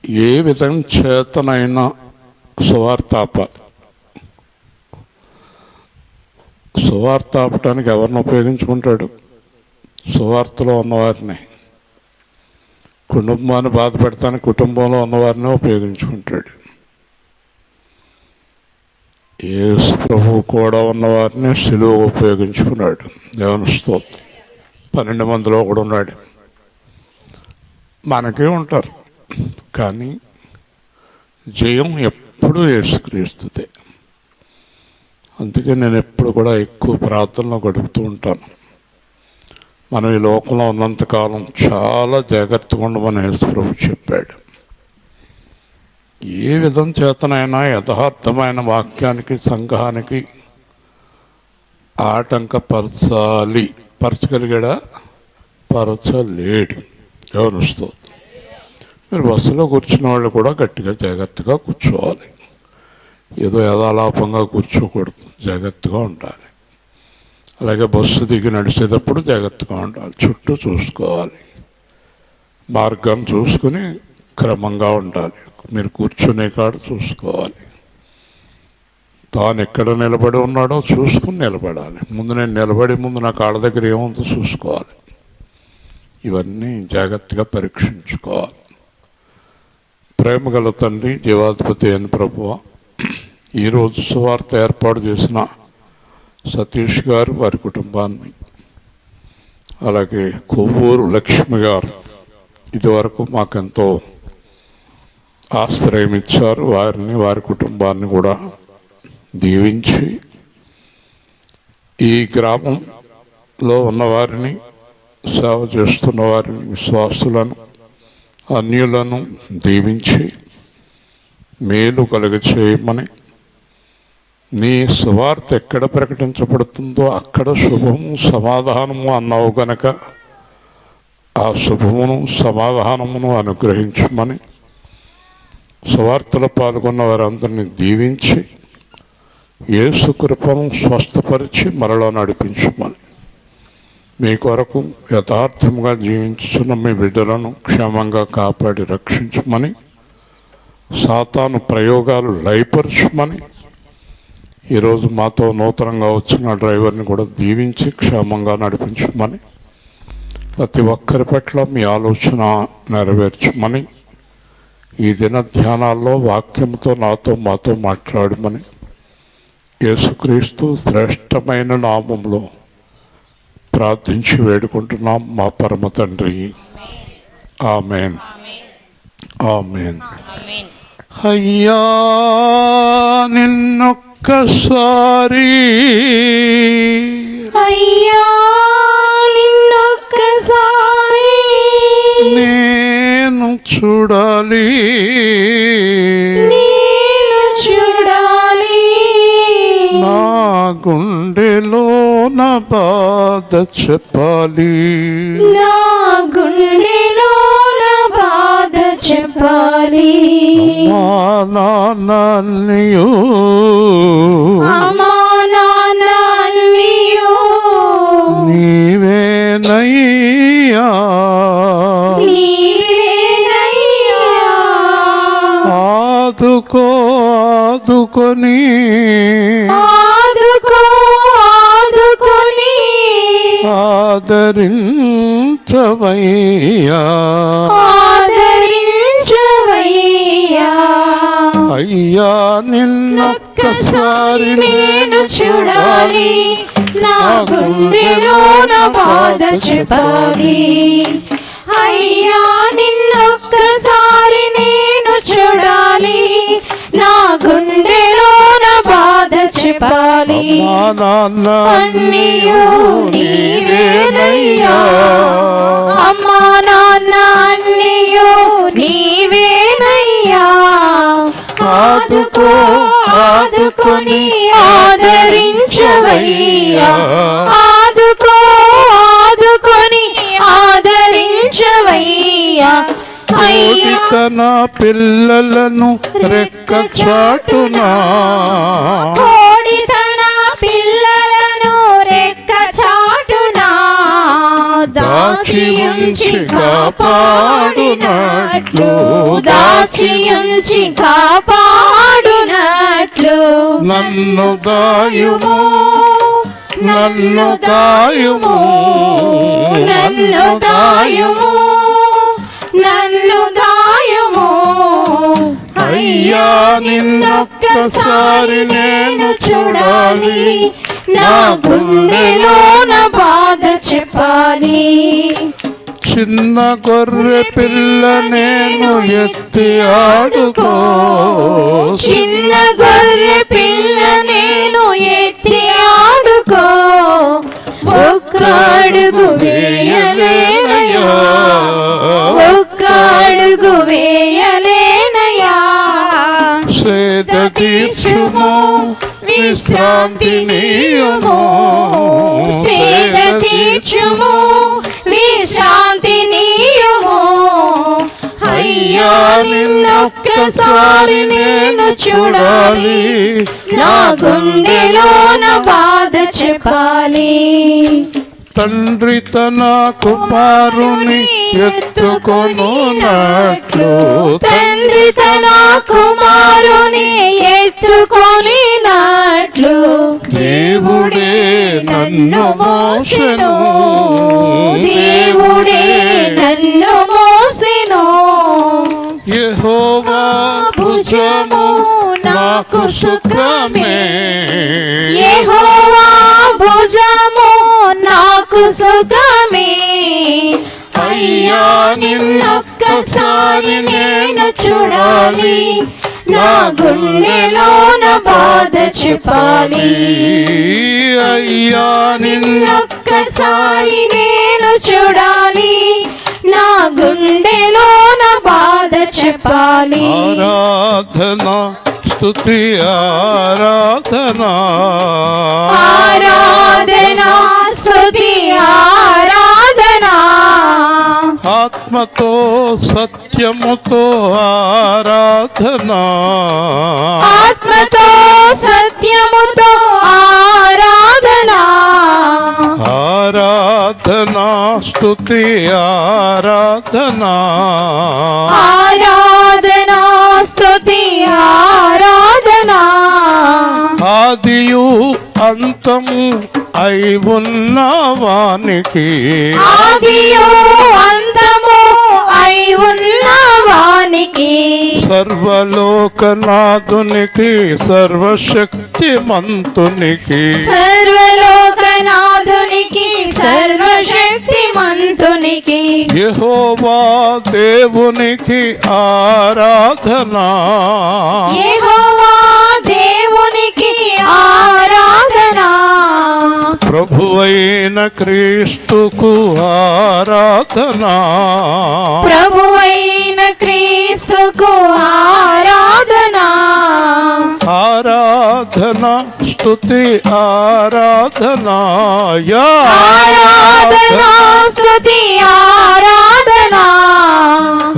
ఏ విధం చేతనైనా సువార్త ఆపాలి. సువార్త ఆపటానికి ఎవరిని ఉపయోగించుకుంటాడు? సువార్తలో ఉన్నవారిని. కుటుంబాన్ని బాధ పెడతానికి కుటుంబంలో ఉన్నవారిని ఉపయోగించుకుంటాడు. యేసు ప్రభువు కూడా ఉన్నవారిని సిలువ ఉపయోగించుకున్నాడు. దేవుని స్తోత్రం. 12 మందిలో కూడా ఉన్నాడు. మనకే ఉంటారు, కానీ జయం ఎప్పుడూ యేసుక్రీస్తుదే. అందుకే నేను ఎప్పుడు కూడా ఎక్కువ ప్రార్థనలో గడుపుతూ ఉంటాను. మనం ఈ లోకంలో ఉన్నంతకాలం చాలా జాగ్రత్తగా ఉండమని యేసు ప్రభు చెప్పాడు. ఏ విధం చేతనైనా యథార్థమైన వాక్యానికి, సంఘానికి ఆటంకపరచాలి. పరచగలిగాడా? పరచలేడు. ఎవరు స్తోత్రం. మీరు బస్సులో కూర్చున్న వాళ్ళు కూడా గట్టిగా జాగ్రత్తగా కూర్చోవాలి. ఏదో యథాలాపంగా కూర్చోకూడదు, జాగ్రత్తగా ఉండాలి. అలాగే బస్సు దిగి నడిచేటప్పుడు జాగ్రత్తగా ఉండాలి. చుట్టూ చూసుకోవాలి, మార్గాన్ని చూసుకుని క్రమంగా ఉండాలి. మీరు కూర్చునే కాడ చూసుకోవాలి. తాను ఎక్కడ నిలబడి ఉన్నాడో చూసుకుని నిలబడాలి. ముందు నేను నిలబడి ముందు నా కాళ్ళ దగ్గర ఏముందో చూసుకోవాలి. ఇవన్నీ జాగ్రత్తగా పరీక్షించుకోవాలి. ప్రేమగల తండ్రి, జీవాధిపతి అయిన ప్రభువా, ఈరోజు సువార్త ఏర్పాటు చేసిన సతీష్ గారు, వారి కుటుంబాన్ని, అలాగే కొవ్వూరు లక్ష్మి గారు ఇదివరకు మాకెంతో ఆశ్రయం ఇచ్చారు. వారిని, వారి కుటుంబాన్ని కూడా దీవించి ఈ గ్రామంలో ఉన్నవారిని, సేవ చేస్తున్న వారిని, విశ్వాసులను, అన్యులను దీవించి మేలు కలుగచేయమని, నీ సువార్త ఎక్కడ ప్రకటించబడుతుందో అక్కడ శుభము సమాధానము అన్నావు గనక ఆ శుభమును సమాధానమును అనుగ్రహించమని, సువార్తలో పాల్గొన్న వారందరినీ దీవించి యేసు కృపను స్వస్థపరిచి మరలా నడిపించమని, మీ కొరకు యథార్థంగా జీవించుతున్న మీ బిడ్డలను క్షేమంగా కాపాడి రక్షించమని, సాతాను ప్రయోగాలు లయపరచమని, ఈరోజు మాతో నూతనంగా వచ్చిన డ్రైవర్ని కూడా దీవించి క్షేమంగా నడిపించమని, ప్రతి ఒక్కరి పట్ల మీ ఆలోచన నెరవేర్చమని, ఈ దిన ధ్యానాల్లో వాక్యంతో నాతో మాతో మాట్లాడమని యేసుక్రీస్తు శ్రేష్టమైన నామంలో ప్రార్థించి వేడుకుంటున్నాం మా పరమ తండ్రి. ఆమేన్, ఆమేన్. అయ్యా నిన్నొక్కసారి, అయ్యా నిన్నొక్కసారి నేను చూడాలి, నేను చూడాలి. నా గుండెలో నా బాధ చెప్పాలి, నా గుండెలో నా బాధ చెప్పాలి. మా నాన్నయో, అమ్మా నాన్నయో నీవేనయ్యా, నీవేనయ్యా. ఆదుకో ఆదుకొని, ఆదుకో ఆదుకొని ఆదరించవయ్యా, ఆదరించవయ్యా. అయ్యా నిన్నొక్కసారి నేను చూడాలి, నా గుండెలో నా బాధ చెప్పాలి. అయ్యా నిన్నొక్కసారి నేను చూడాలి, నా గుండెలో నా బాధ చెప్పాలి. అన్నయ్యో నీవేనయ్యా, అమ్మా నాన్న అన్నయ్యో నీవేనయ్యా. ఆదుకో ఆదుకొని ఆదరించవయ్యా, ఆదుకో ఆదుకొని ఆదరించవయ్యా. కోటి తన పిల్లలను రెక్క చాటునా, కోడి తన పిల్లలను రెక్క చాటునా దాచి ఉంచి కాపాడునట్లు దాచి ఉంచి కాపాడునట్లు నన్ను దాయుము నన్ను దాయుము నన్ను దాయుము నన్ను దాయుము అయ్యా నిన్నొక్కసారి నేను చూడాలి, నా గుండెలోన బాధ చెప్పాలి. చిన్న గొర్రె పిల్ల నేను ఎత్తి ఆడుకో, చిన్న గొర్రె పిల్ల నేను ఎత్తి ఆడుకో, ఒక్క అడుగు వేయలేనయ్యా, ఒక్క అడుగు వేయలేనయ్యా. సేద తీర్చుము విశ్రాంతి నీయము, సేద తీర్చుము విశ్రాంతి నీయము. అయ్యా నిన్నొక్కసారి నేను చూడాలి, నా గుండెలోన బాధ చెప్పాలి. తండ్రి తన కుమారుని ఎత్తుకొనున్నట్లు, తండ్రి తన కుమారుని ఎత్తుకొనినట్లు దేవుడే నన్ను మోసెను, దేవుడే నన్ను మోసెను. యెహోవా భుజము నాకు సుఖమే, యెహోవా భుజము నాకు సుఖమే. అయ్యా నిన్నొక్కసారి నేను చూడాలి, నా గుండెలోన బాధ చెప్పాలి. అయ్యా నిన్నొక్కసారి నేను చూడాలి, నా గుండెలోన బాధ చెప్పాలి. ఆరాధన స్తుతి ఆరాధన, ఆరాధన స్తుతి ఆరాధన, ఆత్మతో సత్యముతో ఆరాధన, ఆత్మతో సత్యముతో ఆరాధన, ఆరాధన స్తుతి ఆరాధన, ఆరాధన స్తుతి ఆరాధన. ఆదియు అంతము అయి ఉన్న వానికి, ఆదియు అంతము అయి ఉన్న వానికి, సర్వలోకనాథునికి సర్వశక్తిమంతునికి, సర్వలోకనాథునికి సర్వశక్తిమంతునికి, యెహోవా దేవునికి ఆరాధన, యెహోవా దేవునికి ఆరాధన, ప్రభువైన క్రీస్తుకు ఆరాధన, ప్రభువైన క్రీస్తుకు ఆరాధన, ఆరాధన స్తుతి ఆరాధన, ఆరాధన స్తుతి ఆరాధన.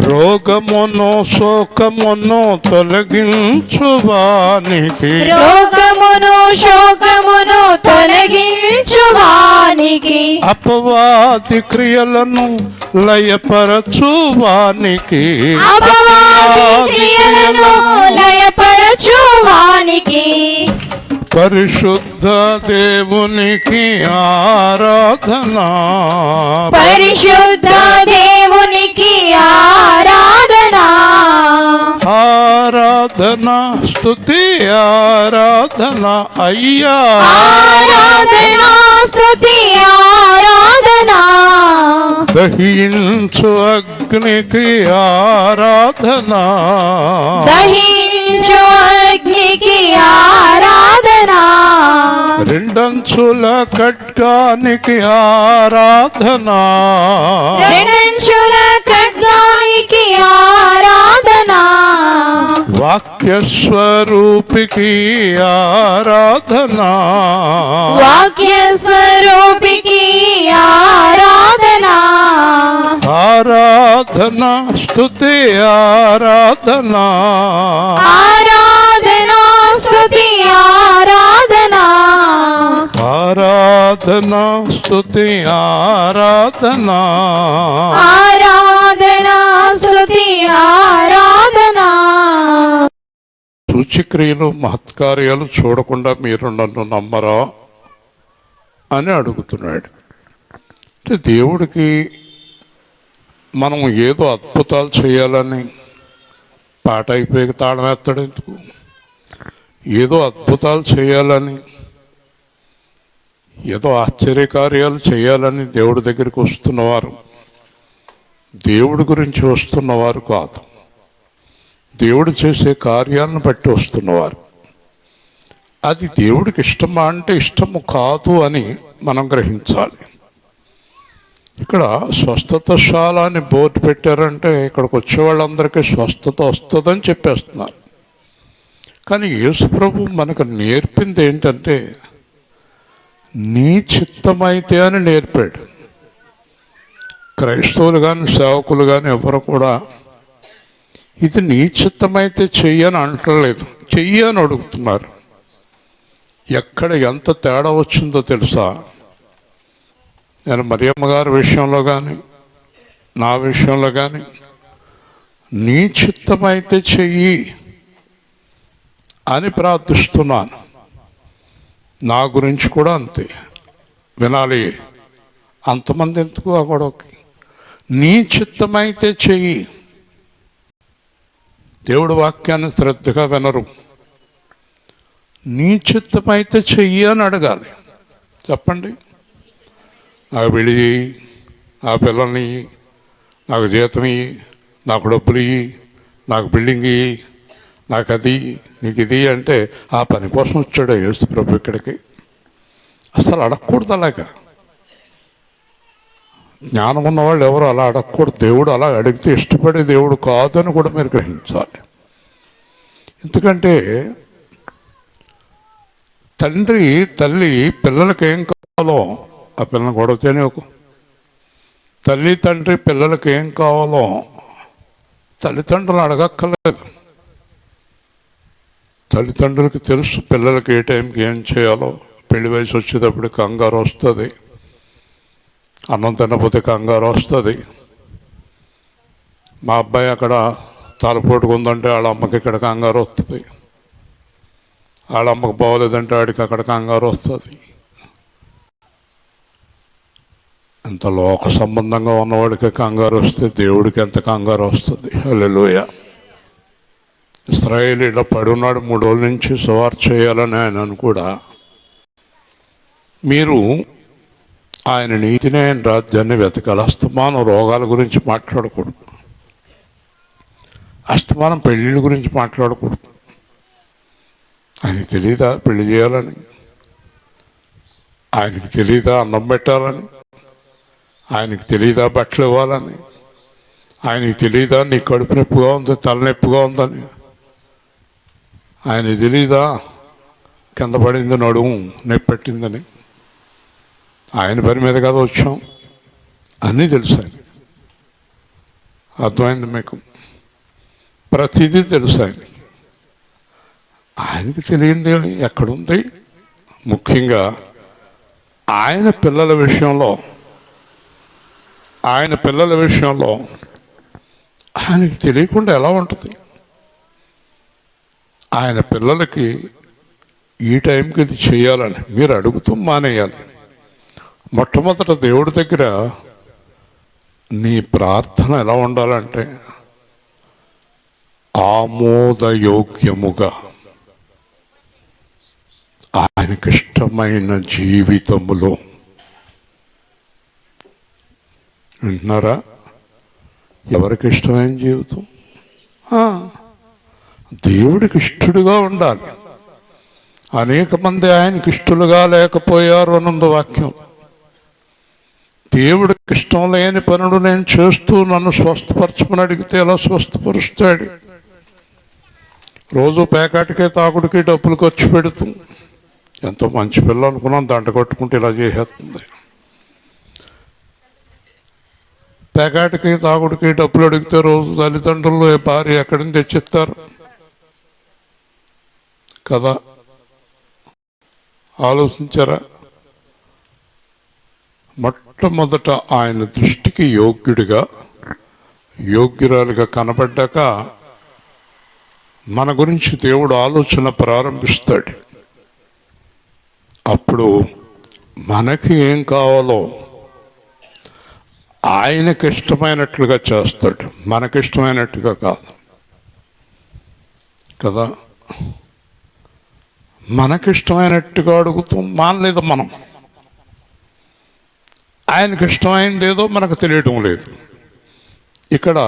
రోగమును శోకమును తొలగించువానికి, రోగమును శోకమును తొలగించువానికి, అపవాది క్రియలను లయపరచువానికి, అపవాది క్రియలను లయపరచువానికి, పరిశుద్ధ దేవునికి ఆరాధన, పరిశుద్ధ దేవునికి ఆరాధన, ఆరాధన స్తుతి ఆరాధన. అయ్యా ఆరాధన స్తుతి ఆరాధన, దహించు అగ్నికి ఆరాధన, దహించు అగ్నికి ఆరాధన, రెండంచుల ఖడ్గానికి ఆరాధన, రెండంచుల ఖడ్గానికి ఆరాధన, వాక్యస్వరూపికి ఆరాధన, వాక్య స్వరూపికి ఆరాధన, ఆరాధన స్తుతి ఆరాధన, ఆరాధన స్తుతి ఆరాధన, ఆరాధన స్తుతి ఆరాధన ఆరాధనా స్తుతి ఆరాధనా. సూచక్రియలు మహత్కార్యాలు చూడకుండా మీరు నన్ను నమ్మరా అని అడుగుతున్నాడు. అంటే దేవుడికి మనం ఏదో అద్భుతాలు చేయాలని పాట అయిపోయి తాళం ఎత్తాడు ఎందుకు? ఏదో అద్భుతాలు చేయాలని, ఏదో ఆశ్చర్యకార్యాలు చేయాలని దేవుడి దగ్గరికి వస్తున్నవారు దేవుడి గురించి వస్తున్నవారు కాదు, దేవుడు చేసే కార్యాలను బట్టి వస్తున్నవారు. అది దేవుడికి ఇష్టమా అంటే ఇష్టము కాదు అని మనం గ్రహించాలి. ఇక్కడ స్వస్థతశాల అని బోర్డు పెట్టారంటే ఇక్కడికి వచ్చే వాళ్ళందరికీ స్వస్థత వస్తుందని చెప్పేస్తున్నారు. కానీ యేసు ప్రభు మనకు నేర్పింది ఏంటంటే నీ చిత్తమైతే అని నేర్పాడు. క్రైస్తవులు కానీ సేవకులు కానీ ఎవరు కూడా ఇది నీ చిత్తమైతే చెయ్యని అంటలేదు, చెయ్యి అని అడుగుతున్నారు. ఎక్కడ ఎంత తేడా వచ్చిందో తెలుసా? నేను మరియమ్మ గారి విషయంలో కానీ నా విషయంలో కానీ నీ చిత్తమైతే చెయ్యి అని ప్రార్థిస్తున్నాను. నా గురించి కూడా అంతే. వినాలి, అంతమంది ఎందుకు ఆ గొడవకి? నీ చిత్తమైతే చెయ్యి. దేవుడి వాక్యాన్ని శ్రద్ధగా వినరు. నీ చిత్తమైతే చెయ్యి అని అడగాలి. చెప్పండి, నాకు పెళ్ళి చేయి, నా పిల్లల్ని, నాకు జీతం ఇయ్యి, నాకు డబ్బులు ఇయ్యి, నాకు బిల్డింగ్ ఇయ్యి, నాకు అది, నీకు ఇది అంటే ఆ పని కోసం వచ్చాడు యేసు ప్రభు ఇక్కడికి. అసలు అడగకూడదు అలాగా. జ్ఞానం ఉన్నవాళ్ళు ఎవరు అలా అడగకూడదు. దేవుడు అలా అడిగితే ఇష్టపడే దేవుడు కాదని కూడా మీరు గ్రహించాలి. ఎందుకంటే తండ్రి తల్లి పిల్లలకి ఏం కావాలో ఆ పిల్లల్ని గొడవతేనే ఒక తల్లి తండ్రి పిల్లలకి ఏం కావాలో తల్లిదండ్రులు అడగక్కర్లేదు. తల్లిదండ్రులకి తెలుసు పిల్లలకి ఏ టైంకి ఏం చేయాలో. పెళ్లి వయసు వచ్చేటప్పుడు కంగారు వస్తుంది, అన్నం తినకపోతే కంగారు వస్తుంది. మా అబ్బాయి అక్కడ తలపోటుకుందంటే వాళ్ళ అమ్మకి ఇక్కడ కంగారు వస్తుంది, వాళ్ళ అమ్మకి బాగోలేదంటే వాడికి అక్కడ కంగారు వస్తుంది. ఎంత లోక సంబంధంగా ఉన్నవాడికి కంగారు వస్తే దేవుడికి ఎంత కంగారు వస్తుంది. హల్లెలూయా. ఇశ్రాయేలీల పడి ఉన్నాడు 3 రోజుల నుంచి సువార్త చేయాలని ఆయన కూడా. మీరు ఆయన నీతిని, ఆయన రాజ్యాన్ని వెతకాలి. అస్తమానం రోగాల గురించి మాట్లాడకూడదు, అస్తమానం పెళ్ళిళ్ళ గురించి మాట్లాడకూడదు. ఆయనకి తెలీదా పెళ్లి చేయాలని? ఆయనకి తెలీదా అన్నం పెట్టాలని? ఆయనకి తెలీదా బట్టలు ఇవ్వాలని? ఆయనకి తెలీదా నీ కడుపు నొప్పిగా ఉంది, తలనొప్పిగా ఉందని? ఆయనకి తెలీదా కింద పడింది నడుము నొప్పి పెట్టిందని? ఆయన పని మీద కదా వచ్చాం, అన్నీ తెలుసు ఆయన. అర్థమైంది మీకు? ప్రతిదీ తెలుసు ఆయనకి. ఆయనకి తెలియంది ఎక్కడుంది? ముఖ్యంగా ఆయన పిల్లల విషయంలో ఆయనకి తెలియకుండా ఎలా ఉంటుంది? ఆయన పిల్లలకి ఈ టైంకి ఇది చేయాలని మీరు అడుగుతూ మానేయాలి. మొట్టమొదట దేవుడి దగ్గర నీ ప్రార్థన ఎలా ఉండాలంటే ఆమోదయోగ్యముగా, ఆయనకిష్టమైన జీవితములో. వింటున్నారా? ఎవరికి ఇష్టమైన జీవితం? దేవుడికి ఇష్టడుగా ఉండాలి. అనేక మంది ఆయనకి ఇష్టలుగా లేకపోయారు అన్నది వాక్యం. దేవుడికి ఇష్టం లేని పనులు నేను చేస్తూ నన్ను స్వస్థపరచమని అడిగితే ఎలా స్వస్థపరుస్తాడు? రోజు పేకాటికే తాగుడికి డబ్బులు ఖర్చు పెడుతూ, ఎంతో మంచి పిల్ల అనుకున్నాం, దంట కొట్టుకుంటే ఇలా చేసేస్తుంది. పేకాటికి తాగుడికి డబ్బులు అడిగితే రోజు తల్లిదండ్రులు భార్య ఎక్కడి నుంచి తెచ్చిస్తారు కదా? ఆలోచించారా? మొట్టమొదట ఆయన దృష్టికి యోగ్యురాలుగా కనబడ్డాక మన గురించి దేవుడు ఆలోచన ప్రారంభిస్తాడు. అప్పుడు మనకి ఏం కావాలో ఆయనకి ఇష్టమైనట్లుగా చేస్తాడు, మనకిష్టమైనట్టుగా కాదు కదా. మనకిష్టమైనట్టుగా అడుగుతాం, మానలేదు మనం. ఆయనకి ఇష్టమైంది ఏదో మనకు తెలియటం లేదు. ఇక్కడ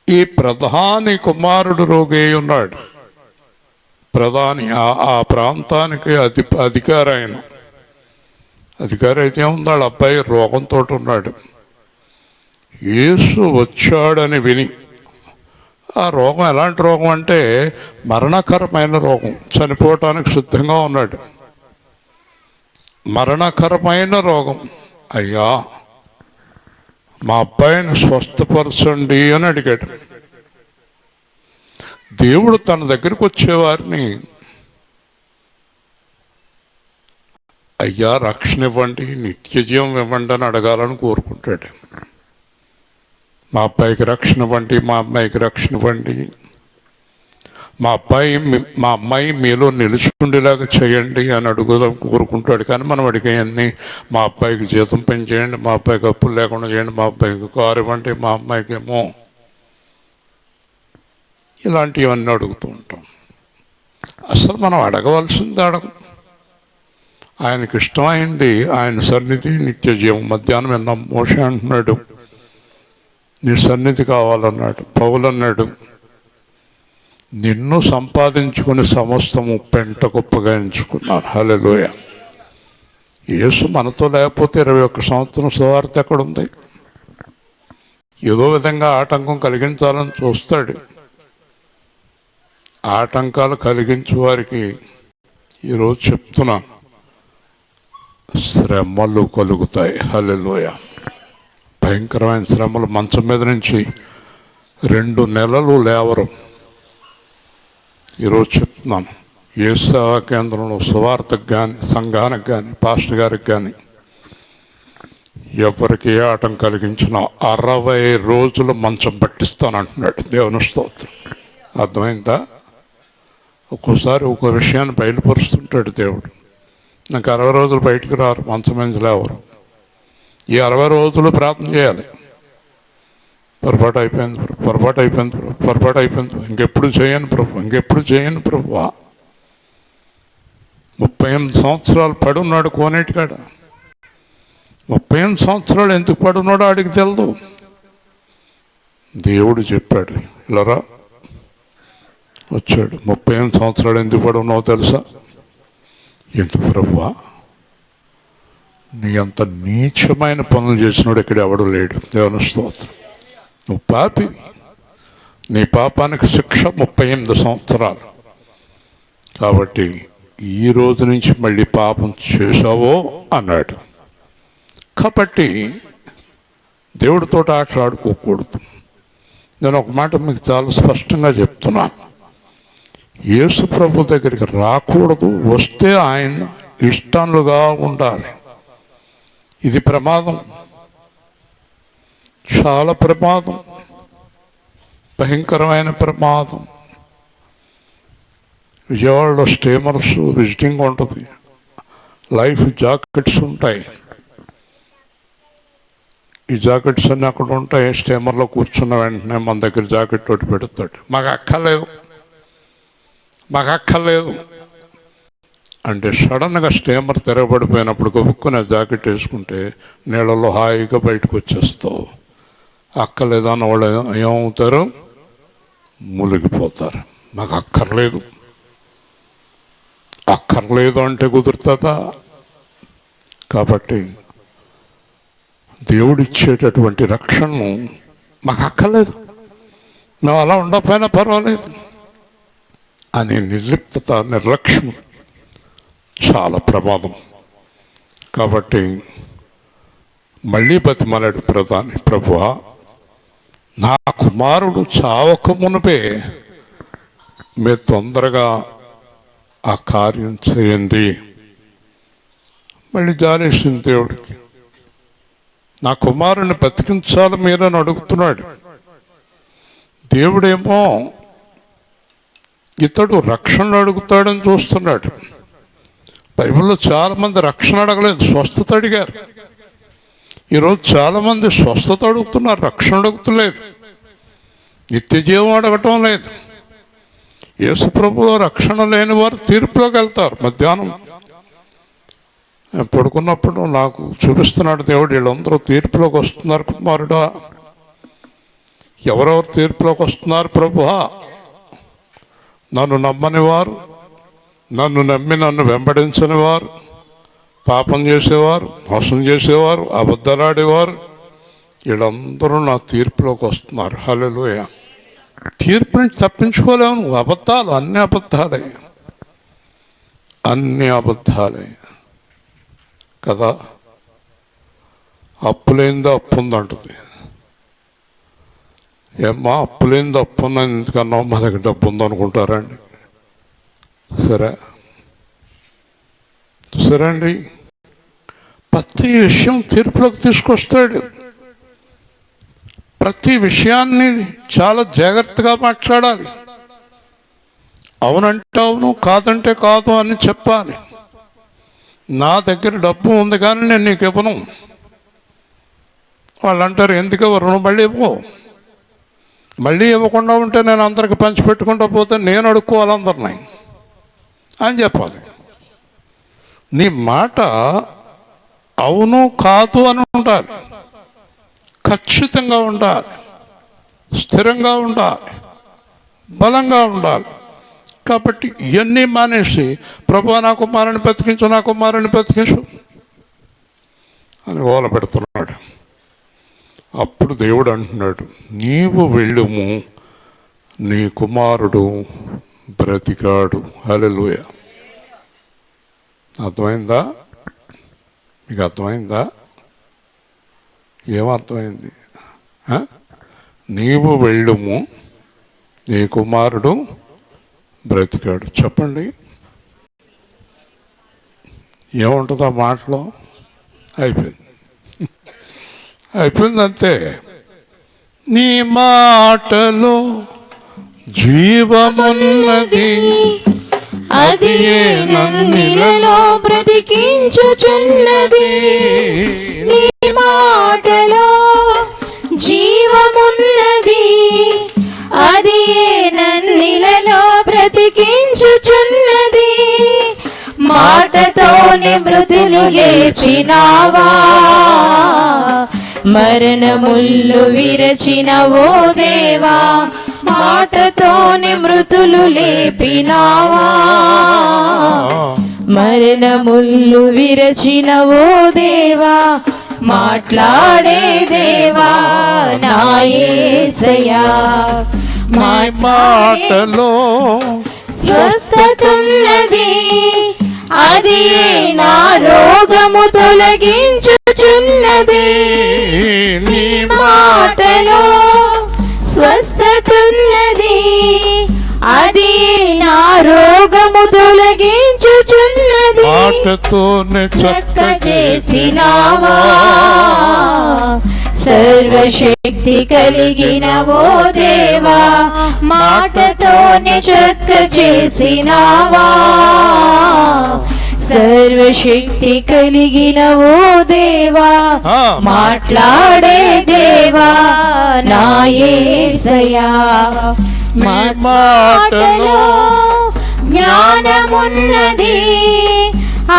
ఈ ప్రధాని కుమారుడు రోగి ఉన్నాడు. ప్రధాని ఆ ప్రాంతానికి అధికారి అయితే ఉంది. వాళ్ళ అబ్బాయి రోగంతో ఉన్నాడు. యేసు వచ్చాడని విని, ఆ రోగం ఎలాంటి రోగం అంటే మరణకరమైన రోగం, చనిపోవటానికి సిద్ధంగా ఉన్నాడు. మరణకరమైన రోగం. అయ్యా మా అబ్బాయిని స్వస్థపరచండి అని అడిగాడు. దేవుడు తన దగ్గరికి వచ్చేవారిని అయ్యా రక్షణ ఇవ్వండి, నిత్య జీవం ఇవ్వండి అని అడగాలని కోరుకుంటాడు. మా అబ్బాయికి రక్షణ ఇవ్వండి, మా అమ్మాయికి రక్షణ ఇవ్వండి, మా అమ్మాయి మీలో నిలుచుకుండేలాగా చేయండి అని అడుగుదాం కోరుకుంటాడు. కానీ మనం అడిగేయన్నీ మా అబ్బాయికి జీతం పెంచేయండి, మా అబ్బాయికి అప్పులు లేకుండా చేయండి, మా అబ్బాయికి కారు ఇవ్వండి, మా అమ్మాయికి ఏమో ఇలాంటివన్నీ అడుగుతూ ఉంటాం. అసలు మనం అడగవలసింది ఆయనకి ఇష్టమైంది ఆయన సన్నిధి, నిత్య జీవం. మధ్యాహ్నం విన్నాం, మోషే అంటున్నాడు నీ సన్నిధి కావాలన్నాడు. పౌలు అన్నాడు నిన్ను సంపాదించుకుని సమస్తము పెంట గొప్పగా ఎంచుకున్నాను. హల్లెలూయ. యేసు మనతో లేకపోతే 21 సంవత్సరం సువార్త ఎక్కడుంది? ఏదో విధంగా ఆటంకం కలిగించాలని చూస్తాడు. ఆటంకాలు కలిగించే వారికి ఈరోజు చెప్తున్నాను, శ్రమలు కలుగుతాయి. హల్లెలూయ. భయంకరమైన శ్రమలు. మంచం మీద నుంచి 2 నెలలు లేవరు. ఈరోజు చెప్తున్నాను, ఏ సేవా కేంద్రంలో సువార్తకు కానీ, సంఘానికి కానీ, పాస్టర్ గారికి కానీ ఎవరికి ఏ ఆటం కలిగించినా 60 రోజులు మంచం పట్టిస్తానంటున్నాడు. దేవుని స్తోత్రం. అర్థమైందా? ఒక్కోసారి ఒక్కో విషయాన్ని బయలుపరుస్తుంటాడు దేవుడు. నాకు 60 రోజులు బయటికి రారు, మంచం నుంచి లేవరు. ఈ 60 రోజులు ప్రార్థన చేయాలి. పొరపాటు అయిపోయింది ఇంకెప్పుడు చేయను ప్రభు. 38 సంవత్సరాలు పడున్నాడు కోనేటికాడ. 38 సంవత్సరాలు ఎందుకు పడున్నాడో ఆడికి తెలదు. దేవుడు చెప్పాడు, ఇలారా వచ్చాడు. 38 సంవత్సరాలు ఎందుకు పడున్నావు తెలుసా? ఎందుకు ప్రభువా? నీ అంత నీచమైన పనులు చేసినాడు ఇక్కడ ఎవడు లేడు. దేవుని స్తోత్రం. నువ్వు పాపి, నీ పాపానికి శిక్ష 38 సంవత్సరాలు. కాబట్టి ఈ రోజు నుంచి మళ్ళీ పాపం చేశావో అన్నాడు. కాబట్టి దేవుడితో ఆటలాడుకోకూడదు. నేను ఒక మాట మీకు చాలా స్పష్టంగా చెప్తున్నాను, యేసు ప్రభు దగ్గరికి రాకూడదు. వస్తే ఆయన ఇష్టాలుగా ఉండాలి. ఇది ప్రమాదం, చాలా ప్రమాదం, భయంకరమైన ప్రమాదం. విజయవాడలో స్టీమర్స్ విజిటింగ్ ఉంటుంది, లైఫ్ జాకెట్స్ ఉంటాయి. ఈ జాకెట్స్ అన్నీ అక్కడ ఉంటాయి. స్టీమర్లో కూర్చున్న వెంటనే మన దగ్గర జాకెట్ తోటి పెడతాడు. మాకు అక్కర్లేదు అంటే సడన్గా స్టీమర్ తెరవబడిపోయినప్పుడు గొప్పకున్న జాకెట్ వేసుకుంటే నీళ్ళలో హాయిగా బయటకు వచ్చేస్తావు. అక్కర్లేదన్న వాళ్ళు ఏమవుతారు? మునిగిపోతారు. మాకు అక్కర్లేదు అంటే కుదురుతుందా? కాబట్టి దేవుడిచ్చేటటువంటి రక్షణను మాకు అక్కర్లేదు, మేము అలా ఉండకపోయినా పర్వాలేదు అనే నిర్లిప్తత, నిర్లక్ష్యం చాలా ప్రమాదం. కాబట్టి మళ్ళీ బతిమలాడు ప్రధాని, ప్రభువా నా కుమారుడు చావక మునిపే మీరు తొందరగా ఆ కార్యం చేయండి. మళ్ళీ జాలేసింది దేవుడికి. నా కుమారుని బతికించాలి మీరని అడుగుతున్నాడు. దేవుడేమో ఇతడు రక్షణ అడుగుతాడని చూస్తున్నాడు. బైబిల్లో చాలామంది రక్షణ అడగలేదు, స్వస్థత అడిగారు. ఈరోజు చాలామంది స్వస్థత అడుగుతున్నారు, రక్షణ అడుగుతలేదు, నిత్య జీవం అడగటం లేదు. యేసు ప్రభువులో రక్షణ లేని వారు తీర్పులోకి వెళ్తారు. మధ్యాహ్నం పడుకున్నప్పుడు నాకు చూపిస్తున్నాడు దేవుడు, వీళ్ళందరూ తీర్పులోకి వస్తున్నారు కుమారుడా. ఎవరెవరు తీర్పులోకి వస్తున్నారు ప్రభువా? నన్ను నమ్మని వారు, నన్ను నమ్మి నన్ను వెంబడించని వారు, పాపం చేసేవారు, మోసం చేసేవారు, అబద్ధాలాడేవారు, వీళ్ళందరూ నా తీర్పులోకి వస్తున్నారు. హల్లెలూయా. తీర్పు నుంచి తప్పించుకోలేవు నువ్వు. అబద్ధాలు, అన్ని అబద్ధాలే, అన్ని అబద్ధాలే కదా. అప్పులేందో అప్పు ఉందంటుంది. ఏమ్మా అప్పులేందో అప్పు ఉందని ఎందుకన్నా మా దగ్గర డబ్బు ఉందనుకుంటారండి. సరే అండి, ప్రతి విషయం తీర్పులోకి తీసుకొస్తాడు. ప్రతి విషయాన్ని చాలా జాగ్రత్తగా మాట్లాడాలి. అవునంటే అవును, కాదంటే కాదు అని చెప్పాలి. నా దగ్గర డబ్బు ఉంది కానీ నేను నీకు ఇవ్వను. వాళ్ళు అంటారు ఎందుకు ఇవ్వరు, మళ్ళీ ఇవ్వు. మళ్ళీ ఇవ్వకుండా ఉంటే నేను అందరికి పంచిపెట్టుకుంటూ పోతే నేను అడుక్కోవాలి అందరినీ అని చెప్పాలి. నీ మాట అవును కాదు అని ఉండాలి, ఖచ్చితంగా ఉండాలి, స్థిరంగా ఉండాలి, బలంగా ఉండాలి. కాబట్టి ఇవన్నీ మానేసి ప్రభువా నా కుమారుని బతికించు, నా కుమారుని బతికించు అని ఓల పెడుతున్నాడు. అప్పుడు దేవుడు అంటున్నాడు, నీవు వెళ్ళుము, నీ కుమారుడు బ్రతికాడు. హల్లెలూయా. అర్థమైందా? మీకు అర్థమైందా? ఏమర్థమైంది? నీవు వెళ్ళుము, నీ కుమారుడు బ్రతికాడు. చెప్పండి, ఏముంటుంది ఆ మాటలో? అయిపోయింది, అయిపోయింది అంతే. నీ మాటలో జీవమున్నది, అది నన్నిలలో బ్రతికించుచున్నది. నీ మాటలో జీవమున్నది, అది నన్నిలలో బ్రతికించుచున్నది. మాటతోనే మృతులు లేచినావా, మరణముళ్ళు విరచినవో దేవా. మాటతోనే మృతులు లేపినావా, మరణముళ్ళు విరచినవో దేవా. మాట్లాడే దేవా నా యేసయ్యా, మాటలో స్వస్థతున్నది, అది నా రోగము తొలగించుచున్నది. నీ మాటలో స్వస్థతున్నది, అది నా రోగము తొలగించుచున్నది. మాటతోనే చక్క చేసినావా, సర్వశక్తి కలిగిన ఓ దేవా. మాటతోనే చక్క చేసినావా, సర్వశక్తి కలిగిన ఓ దేవా. మాట్లాడే దేవా నా యేసయ్యా, మాటలో జ్ఞానమున్నది,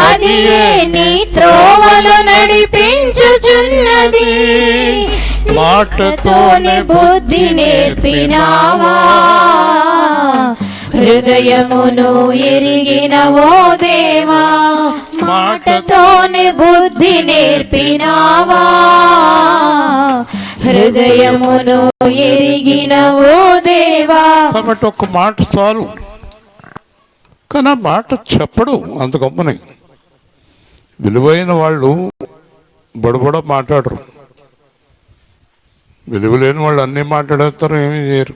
అది నీ త్రోవలు నడిపించుచున్నది. మాటతోనే బుద్ధి నేర్పినావా, హృదయమును ఎరిగిన ఓ దేవా. మాటతోనే బుద్ధి నేర్పినావా, హృదయమును ఎరిగిన ఓ దేవా. కాబట్టి ఒక మాట చాలు, కానీ ఆ మాట చెప్పడు అంత గొప్పని. విలువైన వాళ్ళు బడబడ మాట్లాడరు, విలువ లేని వాళ్ళు అన్నీ మాట్లాడేస్తారు, ఏమీ చేయరు.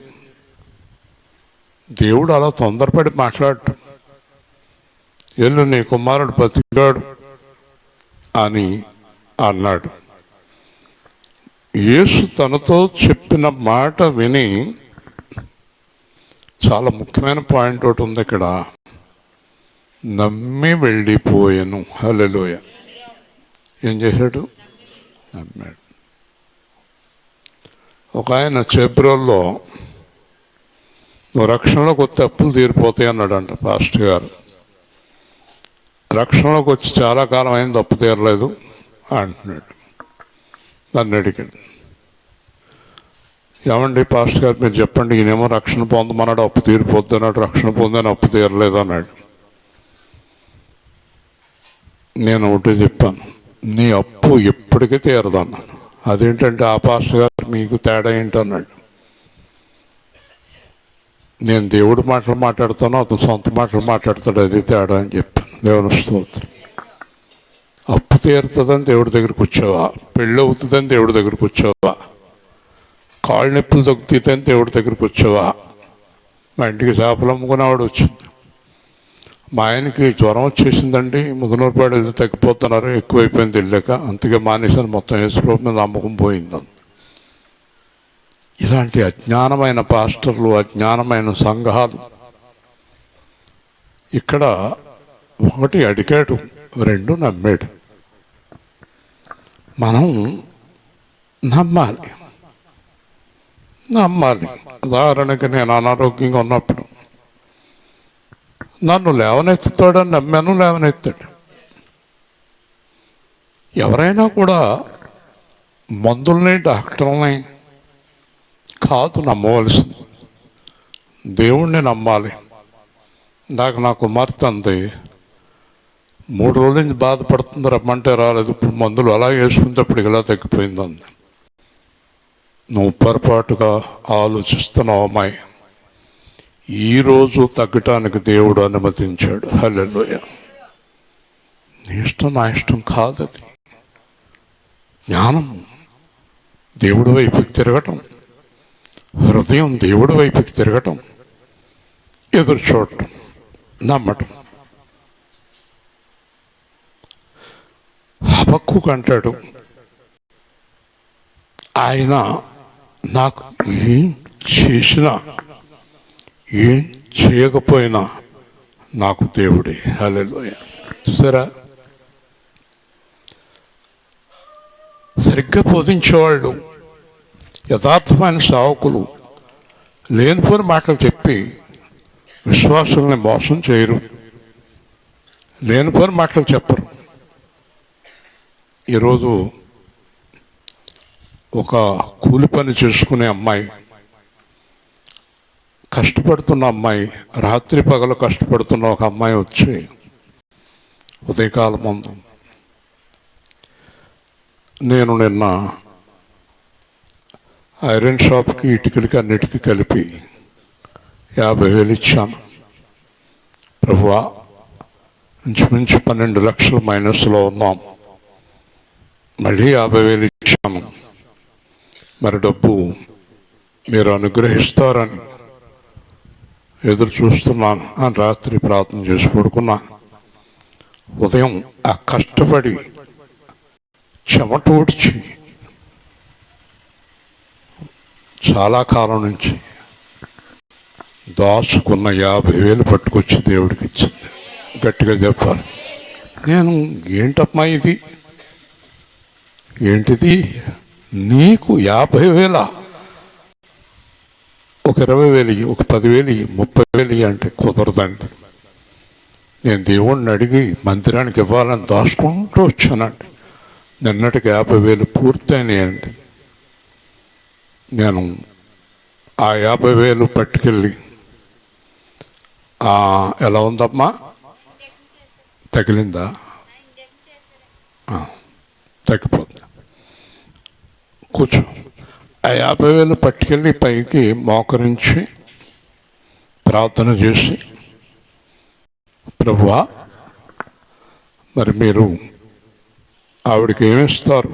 దేవుడు అలా తొందరపడి మాట్లాడటం. ఎల్లు నీ కుమారుడు బతికాడు, అని అన్నాడు. యేసు తనతో చెప్పిన మాట విని, చాలా ముఖ్యమైన పాయింట్ ఒకటి ఉంది ఇక్కడ, నమ్మి వెళ్ళిపోయాను. హల్లెలూయా. ఏం చేశాడు? నమ్మాడు. ఒక ఆయన చేబ్రోల్లో, నువ్వు రక్షణలోకి వస్తే అప్పులు తీరిపోతాయి అన్నాడంట పాస్టర్ గారు. రక్షణలోకి వచ్చి చాలా కాలం అయింది, అప్పు తీరలేదు అంటున్నాడు. నన్ను అడిగాడు, ఏమండి పాస్టర్ గారు మీరు చెప్పండి, ఈయనేమో రక్షణ పొందమన్నాడు, అప్పు తీరిపోద్ది అన్నాడు, రక్షణ పొందని అప్పు తీరలేదు అన్నాడు. నేను ఒకటి చెప్పాను, నీ అప్పు ఎప్పటికీ తీరదన్నాను. అదేంటంటే ఆ పాస్టర్ గారు మీకు తేడా ఏంటన్నాడు. నేను దేవుడి మాటలు మాట్లాడతాను, అతను సొంత మాటలు మాట్లాడతాడు, అది తేడా అని చెప్పాను. దేవుని స్తోత్రం. అప్పు తీరుతుందని దేవుడి దగ్గరికి వచ్చావా? పెళ్ళి అవుతుందని దేవుడి దగ్గరికి వచ్చావా? కాళ్ళు నొప్పులు తగ్గుతాయని దేవుడి దగ్గరికి వచ్చావా? మా ఇంటికి చేపలు అమ్ముకునేవాడు వచ్చింది. మా ఆయనకి జ్వరం వచ్చేసిందండి, ముదునూరుపాడు వెళ్తే తగ్గిపోతున్నారు, ఎక్కువైపోయింది వెళ్ళాక, అందుకే మానేశాను, మొత్తం యేసుప్రభు మీద నమ్మకం పోయిందని. ఇలాంటి అజ్ఞానమైన పాస్టర్లు, అజ్ఞానమైన సంఘాలు. ఇక్కడ ఒకటి అడిగాడు, రెండు నమ్మాడు. మనం నమ్మాలి. ఉదాహరణకి నేను అనారోగ్యంగా ఉన్నప్పుడు నన్ను లేవనెత్తుతాడని నమ్మాను, లేవనెత్తాడు. ఎవరైనా కూడా మందుల్ని, డాక్టర్లని కాదు నమ్మవలసింది, దేవుణ్ణి నమ్మాలి. నా కుమార్తె అంది, 3 రోజుల నుంచి బాధపడుతుంది, రమ్మంటే రాలేదు, ఇప్పుడు మందులు అలా వేసుకునేటప్పుడు ఇలా తగ్గిపోయిందంది. నువ్వు పొరపాటుగా ఆలోచిస్తున్నావు అమ్మాయి, ఈరోజు తగ్గటానికి దేవుడు అనుమతించాడు. హల్లెలూయా. నీ ఇష్టం నా ఇష్టం కాదు. అది జ్ఞానం దేవుడి వైపుకి తిరగటం, హృదయం దేవుడి వైపుకి తిరగటం, ఎదురు చూడటం, నమ్మటం. హబక్కూకు అంటాడు, ఆయన నాకు ఏం చేసినా ఏం చేయకపోయినా నాకు దేవుడే. హల్లెలూయా. చూసారా, సరిగ్గా బోధించేవాళ్ళు, యథార్థమైన సేవకులు లేనిపోని మాటలు చెప్పి విశ్వాసుల్ని మోసం చేయరు, లేనిపోని మాటలు చెప్పరు. ఈరోజు ఒక కూలి పని చేసుకునే అమ్మాయి, కష్టపడుతున్న అమ్మాయి, రాత్రి పగలు కష్టపడుతున్న ఒక అమ్మాయి వచ్చి ఉదయకాలం ముందు, నేను నిన్న ఐరన్ షాప్కి ఇటుకలకి అన్నిటికీ కలిపి 50,000 ఇచ్చాను ప్రభువా, ఇంచుమించు 12 లక్షలు మైనస్లో ఉన్నాం, మళ్ళీ 50,000 ఇచ్చాను, మరి డబ్బు మీరు అనుగ్రహిస్తారని ఎదురు చూస్తున్నాను అని రాత్రి ప్రార్థన చేసి పడుకున్నాను. ఉదయం ఆ కష్టపడి చెమటూడ్చి చాలా కాలం నుంచి దాచుకున్న 50,000 పట్టుకొచ్చి దేవుడికి ఇచ్చింది. గట్టిగా చెప్పాలి. నేను ఏంటమ్మా ఇది, ఏంటిది, నీకు 50,000, ఒక 20,000, ఒక 10,000, 30,000 అంటే కుదరదండి. నేను దేవుణ్ణి అడిగి మందిరానికి ఇవ్వాలని దాచుకుంటూ వచ్చానండి. నిన్నటికి 50,000 పూర్తయినాయండి. నేను ఆ 50,000 పట్టుకెళ్ళి, ఎలా ఉందమ్మా, తగిలిందా? తగ్గిపోతుంది, కూర్చో. ఆ 50,000 పట్టుకెళ్ళి పైకి మోకరించి ప్రార్థన చేసి, ప్రభువా మరి మీరు ఆవిడకి ఏమిస్తారు,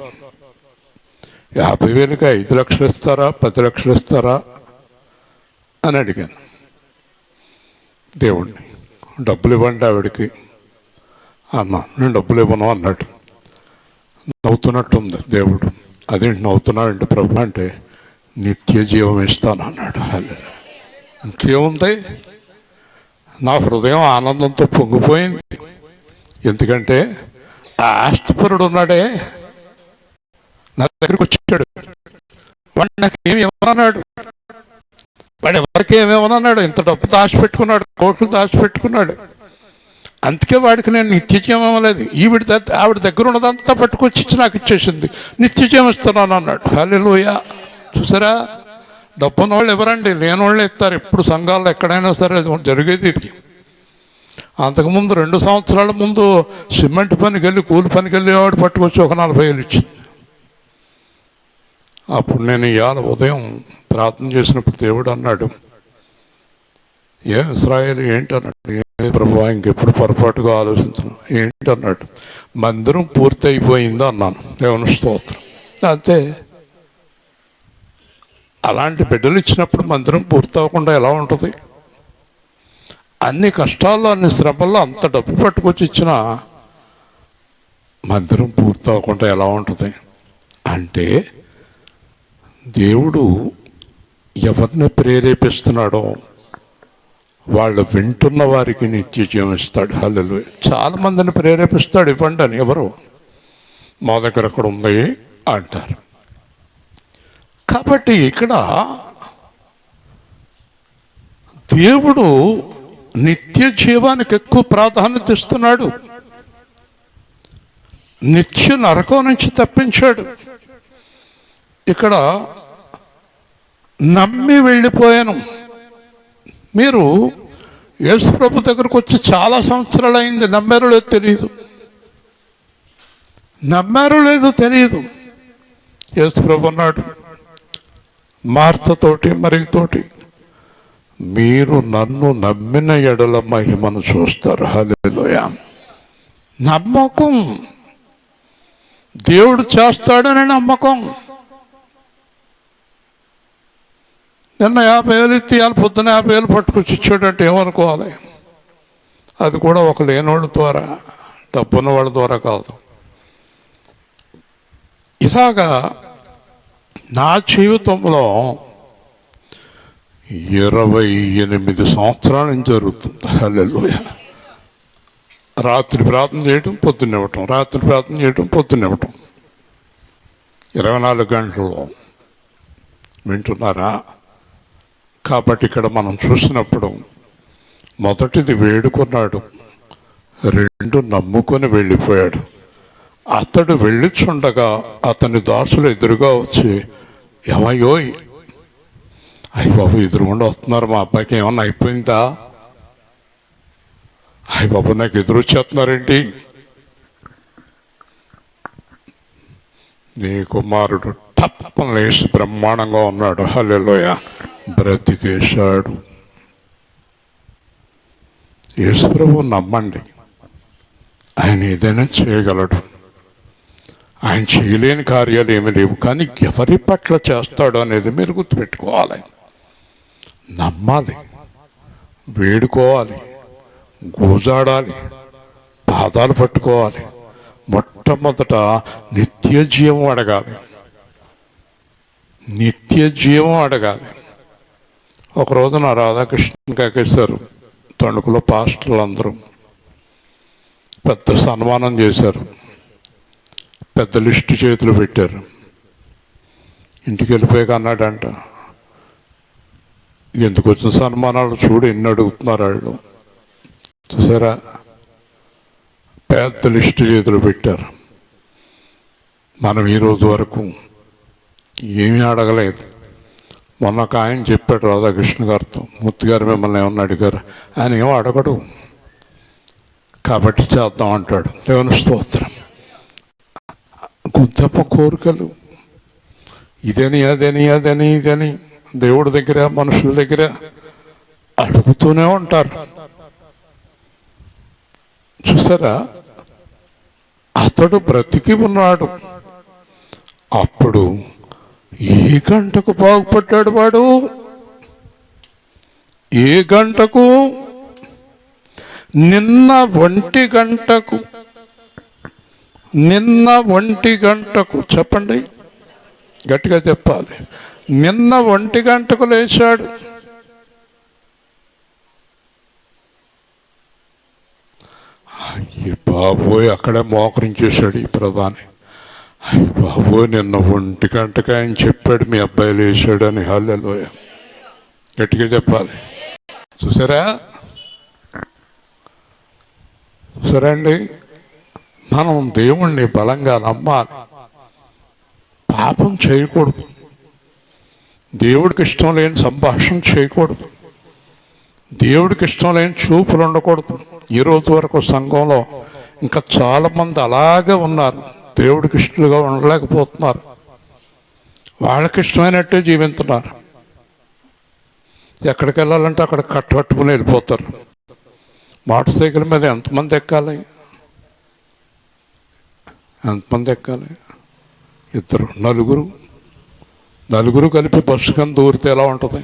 50,000కి 5 లక్షలు ఇస్తారా, 10 లక్షలు ఇస్తారా అని అడిగాను దేవుణ్ణి. డబ్బులు ఇవ్వండి ఆవిడకి అన్నా. నేను డబ్బులు ఇవ్వను అన్నాడు. నవ్వుతున్నట్టుంది దేవుడు. అదేంటి నవ్వుతున్నాడంటే ప్రభు అంటే నిత్య జీవం ఇస్తాను అన్నాడు. ఇంకేముంది, నా హృదయం ఆనందంతో పొంగిపోయింది. ఎందుకంటే ఆ ఆస్తిపరుడు ఉన్నాడే నా దగ్గరికి వచ్చాడు. వాడు నాకు ఏమి ఇవ్వనన్నాడు, వాడు ఎవరికి ఏమేమన్నాడు, ఇంత డబ్బు దాచిపెట్టుకున్నాడు, కోట్లు దాచిపెట్టుకున్నాడు. అందుకే వాడికి నేను నిత్యజీవం ఇవ్వలేదు. ఆవిడ దగ్గర ఉన్నదంతా పట్టుకొచ్చి ఇచ్చి నాకు ఇచ్చేసింది, నిత్యజీవం ఇస్తున్నాను అన్నాడు. హల్లెలూయా. చూసారా, డబ్బున్న వాళ్ళు ఎవరండి, లేని వాళ్ళు ఇస్తారు. ఎప్పుడు సంఘాల్లో ఎక్కడైనా సరే జరిగేది ఇది. అంతకుముందు 2 సంవత్సరాల ముందు సిమెంట్ పనికి వెళ్ళి కూలి పనికి వెళ్ళేవాడు పట్టుకొచ్చి ఒక 40,000 ఇచ్చింది. అప్పుడు నేను ఇవాళ ఉదయం ప్రార్థన చేసినప్పుడు దేవుడు అన్నాడు, ఇస్రాయేల్ ఏంటన్నాడు. ఏ ప్రభు ఇంకెప్పుడు పొరపాటుగా ఆలోచించను. ఏంటన్నాడు, మందిరం పూర్తి అయిపోయిందో అన్నాను. దేవుని స్తోత్రం. అంతే. అలాంటి బిడ్డలు ఇచ్చినప్పుడు మందిరం పూర్తి అవ్వకుండా ఎలా ఉంటుంది? అన్ని కష్టాల్లో అన్ని శ్రమల్లో అంత డబ్బు పట్టుకొచ్చి ఇచ్చిన మందిరం పూర్తి అవ్వకుండా ఎలా ఉంటుంది? అంటే దేవుడు ఎవరిని ప్రేరేపిస్తున్నాడో వాళ్ళు వింటున్న వారికి నిత్య జీవం ఇస్తాడు. హల్లెలూయా. చాలా మందిని ప్రేరేపిస్తాడు ఇవ్వండి అని. ఎవరు మా దగ్గర అక్కడ ఉంది అంటారు. కాబట్టి ఇక్కడ దేవుడు నిత్య జీవానికి ఎక్కువ ప్రాధాన్యత ఇస్తున్నాడు. నిత్య నరకం నుంచి తప్పించాడు. ఇక్కడ నమ్మి వెళ్ళిపోయాను. మీరు యేసు ప్రభు దగ్గరకు వచ్చి చాలా సంవత్సరాలు అయింది. నమ్మారో లేదో తెలియదు. నమ్మారో లేదో తెలియదు. యేసు ప్రభు అన్నాడు మార్తతోటి మరియతోటి, మీరు నన్ను నమ్మిన ఎడల మహిమను చూస్తారు. హల్లెలూయా. నమ్మకం, దేవుడు చేస్తాడని నమ్మకం. నిన్న 50,000 ఇస్తే ఇవాళ పొద్దున 50,000 పట్టుకొచ్చి ఇచ్చాడంటే ఏమనుకోవాలి? అది కూడా ఒక లేనివాళ్ళ ద్వారా, డబ్బున్న వాళ్ళ ద్వారా కాదు. ఇలాగా నా జీవితంలో 28 సంవత్సరాల నుంచి జరుగుతుంది. హల్లెలూయా. రాత్రి ప్రార్థన చేయటం, పొద్దున్న ఇవ్వటం, రాత్రి ప్రార్థన చేయటం, పొద్దున్న ఇవ్వటం, 24 గంటల్లో. వింటున్నారా? కాబట్టి ఇక్కడ మనం చూసినప్పుడు మొదటిది వేడుకున్నాడు, 2 నమ్ముకొని వెళ్ళిపోయాడు. అతడు వెళ్ళిచుండగా అతని దాసులు ఎదురుగా వచ్చి, ఏమయ్యో అయ్య బాబు ఎదురుగుండా వస్తున్నారు, మా అబ్బాయికి ఏమన్నా అయిపోయిందా? అయ్య బాబు నాకు ఎదురు వచ్చేస్తున్నారేంటి? నీ కుమారుడు టప్పన లేచి బ్రహ్మాండంగా ఉన్నాడు. హల్లెలూయా. బ్రతికేశాడు. యేసు ప్రభువు నమ్మండి, ఆయన ఏదైనా చేయగలడు. ఆయన చేయలేని కార్యాలు ఏమీ లేవు. కానీ ఎవరి పట్ల చేస్తాడు అనేది మీరు గుర్తుపెట్టుకోవాలి. నమ్మాలి, వేడుకోవాలి, గోజాడాలి, పాదాలు పట్టుకోవాలి. మొట్టమొదట నిత్య జీవం అడగాలి. నిత్య జీవం అడగాలి. ఒకరోజు నా రాధాకృష్ణ కాకేశారు. తణుకులో పాస్టర్లు అందరూ పెద్ద సన్మానం చేశారు. పెద్ద లిస్టు చేతులు పెట్టారు. ఇంటికి వెళ్ళిపోయాక అన్నాడంట, ఎందుకు వచ్చిన సన్మానాలు చూడు ఎన్ని అడుగుతున్నారు వాళ్ళు. చూసారా, పెద్ద లిస్టు చేతులు పెట్టారు. మనం ఈరోజు వరకు ఏమీ అడగలేదు. మొన్న ఒక ఆయన చెప్పాడు రాధాకృష్ణ గారితో, మూర్తి గారు మిమ్మల్ని ఏమన్నా అడిగారు? ఆయన ఏమో అడగడు, కాబట్టి చేద్దాం అంటాడు. దేవుని స్తోత్రం. గొప్ప కోరికలు, ఇదని అదని అదని ఇదని దేవుడి దగ్గర మనుషుల దగ్గర అడుగుతూనే ఉంటారు. చూసారా, అతడు బ్రతికి ఉన్నాడు. అప్పుడు ఏ గంటకు బాగుపడ్డాడు వాడు? ఏ గంటకు? నిన్న 1 గంటకు నిన్న 1 గంటకు, చెప్పండి గట్టిగా చెప్పాలి, నిన్న 1 గంటకు లేచాడు. అయ్యి బాబోయ్, అక్కడే మోకరించేశాడు ఈ ప్రధాని. అయ్యి బాబోయ్, నిన్న 1 గంటకు ఆయన చెప్పాడు మీ అబ్బాయి లేచాడు అని. హల్లెలూయా, గట్టిగా చెప్పాలి. చూసారా సరే అండి, మనం దేవుణ్ణి బలంగా నమ్మాలి, పాపం చేయకూడదు, దేవుడికి ఇష్టం లేని సంభాషణ చేయకూడదు, దేవుడికి ఇష్టం లేని చూపులు ఉండకూడదు. ఈరోజు వరకు సంఘంలో ఇంకా చాలామంది అలాగే ఉన్నారు, దేవుడికి ఇష్టలుగా ఉండలేకపోతున్నారు, వాళ్ళకి ఇష్టమైనట్టే జీవిస్తున్నారు. ఎక్కడికి వెళ్ళాలంటే అక్కడ కట్టుకుని వెళ్ళిపోతారు. మోటార్ సైకిల్ మీద ఎంతమంది ఎక్కాలి? ఎంతమంది ఎక్కాలి? 2, 4 కలిపి బస్సు కింద దూరితే ఎలా ఉంటుంది?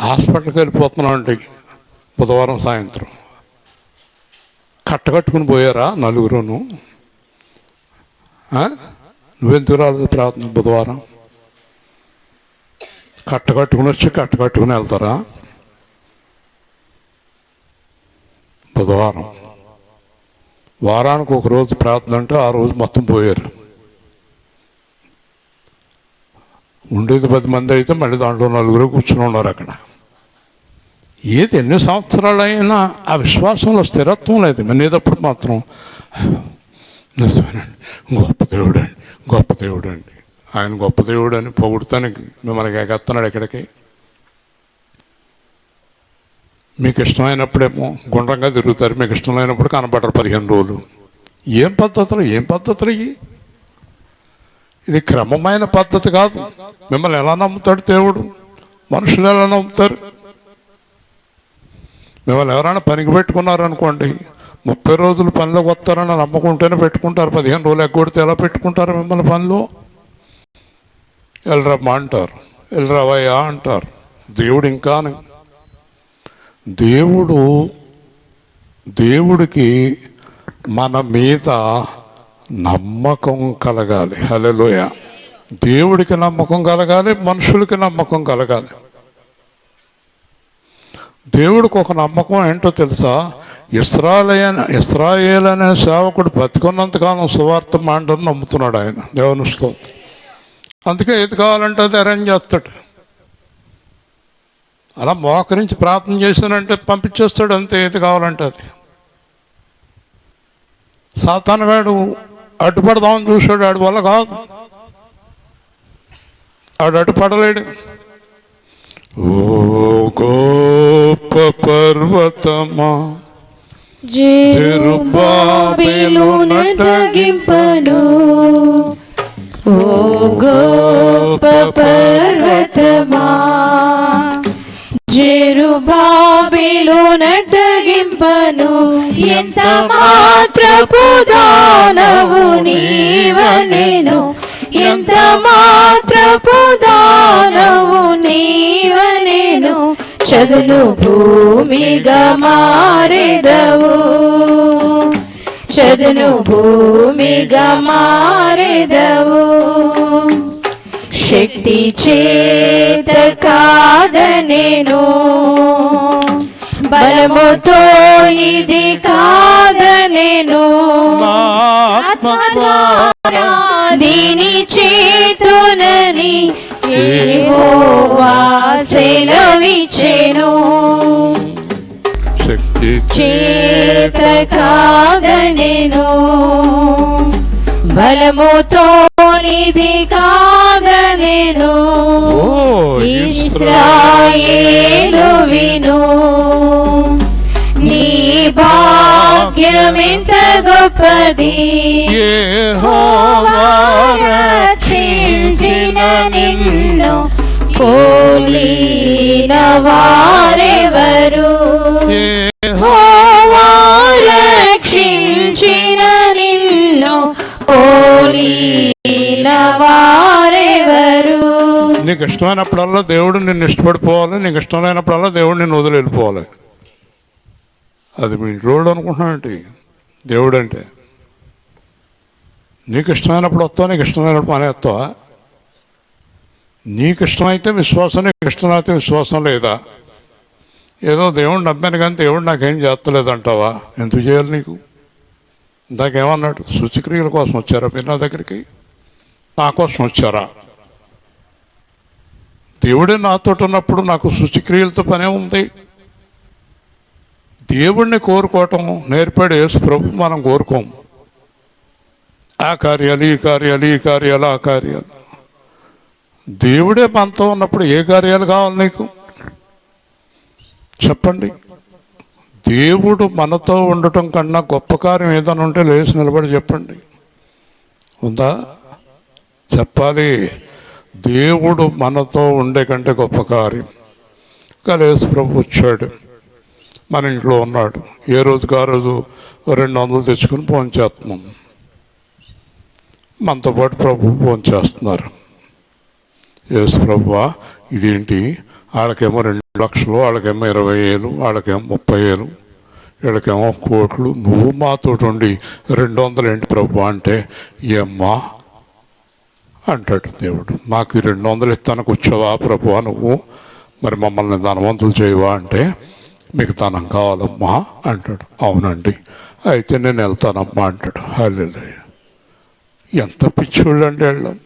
హాస్పిటల్కి వెళ్ళిపోతున్నాం అండి బుధవారం సాయంత్రం, కట్టుకుని పోయారా 4? నువ్వెందుకు రాలేదు ప్రార్థన బుధవారం? కట్టుకుని వచ్చి కట్టుకుని వెళ్తారా? బుధవారం వారానికి 1 రోజు ప్రార్థన అంటే ఆ రోజు మొత్తం పోయారు. ఉండేది 10 మంది అయితే మళ్ళీ దాంట్లో 4 కూర్చుని ఉన్నారు అక్కడ. ఏది ఎన్ని సంవత్సరాలు అయినా ఆ విశ్వాసంలో స్థిరత్వం లేదు. వినేటప్పుడు మాత్రం నిజమేనండి, గొప్ప దేవుడు అండి, గొప్ప దేవుడు అండి, ఆయన గొప్ప దేవుడు అని పొగుడుతానికి మిమ్మల్ని ఎగెత్తున్నాడు. ఎక్కడికి? మీకు ఇష్టమైనప్పుడేమో గుండ్రంగా తిరుగుతారు, మీకు ఇష్టం లేనప్పుడు కనబడరు 15 రోజులు. ఏం పద్ధతులు ఇది క్రమమైన పద్ధతి కాదు. మిమ్మల్ని ఎలా నమ్ముతాడు దేవుడు? మనుషులు ఎలా నమ్ముతారు? మిమ్మల్ని ఎవరైనా పనికి పెట్టుకున్నారనుకోండి, 30 రోజులు పనిలోకి వస్తారని నమ్మకుంటేనే పెట్టుకుంటారు. 15 రోజులు ఎగ్గొడితే ఎలా పెట్టుకుంటారు మిమ్మల్ని పనిలో? వెళ్ళరమ్మా అంటారు, వెళ్ళరావయ్యా అంటారు. దేవుడు ఇంకా దేవుడికి మన మీద నమ్మకం కలగాలి. హల్లెలూయా, దేవుడికి నమ్మకం కలగాలి, మనుషులకి నమ్మకం కలగాలి. దేవుడికి ఒక నమ్మకం ఏంటో తెలుసా? ఇస్రాయేల్ అనే సేవకుడు బతికున్నంతకాలం సువార్త మాండని నమ్ముతున్నాడు ఆయన. దేవుని స్తోత్రం. అందుకే ఏది కావాలంటే అది అరేంజ్ చేస్తాడు. అలా మోకరించి ప్రార్థన చేశానంటే పంపించేస్తాడు అంతే, ఏది కావాలంటే అది. సాతానుగాడు అడ్డుపడదామని చూశాడు, ఆడి వల్ల కాదు, ఆడు అడ్డుపడలేడు. ఓ గొప్ప పర్వతమా జెరుబ్బాబెలును తగ్గింపను, ఓ గొప్ప పర్వతమా జెరుబ్బాబెలును తగ్గింపను, ఎంత మాత్రపు దానవు నీవనెను, ఎంత మాత్రపు దానవు నీవనెను, చదును భూమిగా మారెదవు, చదును భూమిగా మారెదవు. శక్తి చేత కాదనెను, బలముతో ఇది కాదనెను, దీని చేతునని యెహోవా సెలవిచ్చెను. శక్తి చేత కాదనెను, బలముతో ఇది కాదనెను, ఇశ్రాయేలు విను, నీ భాగ్యమెంత గొప్పది, యెహోవా రక్షించిన నిన్ను పోలిన వారెవరు, యెహోవా రక్షించిన నిన్ను పోలిన వారెవరు. నీకు ఇష్టమైనప్పుడల్లా దేవుడు నిన్ను ఇష్టపడిపోవాలి, నీకు ఇష్టం లేనప్పుడల్లా దేవుడు నిన్ను వదిలి వెళ్ళిపోవాలి. అది మీ ఇంట్లో అనుకుంటున్నానంటే దేవుడు అంటే నీకు ఇష్టమైనప్పుడు వస్తావు, నీకు ఇష్టమైనప్పుడు మానేస్తావా? నీకు ఇష్టమైతే విశ్వాసం, నీకు ఇష్టమైతే విశ్వాసం లేదా? ఏదో దేవుడు నమ్మాను కానీ దేవుడు నాకేం చేస్తలేదంటావా? ఎందుకు చేయాలి నీకు? ఇందాకేమన్నాడు? శుచిక్రియల కోసం వచ్చారా మీరు నా దగ్గరికి? నా కోసం వచ్చారా? దేవుడే నాతో ఉన్నప్పుడు నాకు శుచిక్రియలతో పనే ఉంది. దేవుడిని కోరుకోవటం నేర్పాడు యేసు ప్రభు, మనం కోరుకోం. ఆ కార్యాలు, ఈ కార్యాలు, ఈ కార్యాలు, ఆ కార్యాలు. దేవుడే మనతో ఉన్నప్పుడు ఏ కార్యాలు కావాలి నీకు? చెప్పండి. దేవుడు మనతో ఉండటం కన్నా గొప్ప కార్యం ఏదైనా ఉంటే లేచి నిలబడి చెప్పండి. ఉందా? చెప్పాలి. దేవుడు మనతో ఉండే కంటే గొప్ప కార్యం. కానీ యేసు ప్రభు వచ్చాడు, మన ఇంట్లో ఉన్నాడు. ఏ రోజుకి ఆ రోజు 200 తెచ్చుకొని ఫోన్ చేస్తున్నాం. మనతో పాటు ప్రభు ఫోన్ చేస్తున్నారు. యేసు ప్రభువా ఇదేంటి? వాళ్ళకేమో 2 లక్షలు, వాళ్ళకేమో 20,000, వాళ్ళకేమో 30,000, వీళ్ళకేమో కోట్లు. నువ్వు మాతో ఉండి 200 ఏంటి ప్రభు అంటే, ఏమ్మా అంటాడు దేవుడు. మాకు 200 ఇస్తానికి వచ్చావా ప్రభువా నువ్వు? మరి మమ్మల్ని ధనవంతులు చేయవా అంటే, మీకు ధనం కావాలమ్మా అంటాడు. అవునండి, అయితే నేను వెళ్తానమ్మా అంటాడు. హల్లెలూయా. ఎంత పిచ్చోళ్ళు అంటే వెళ్ళాం.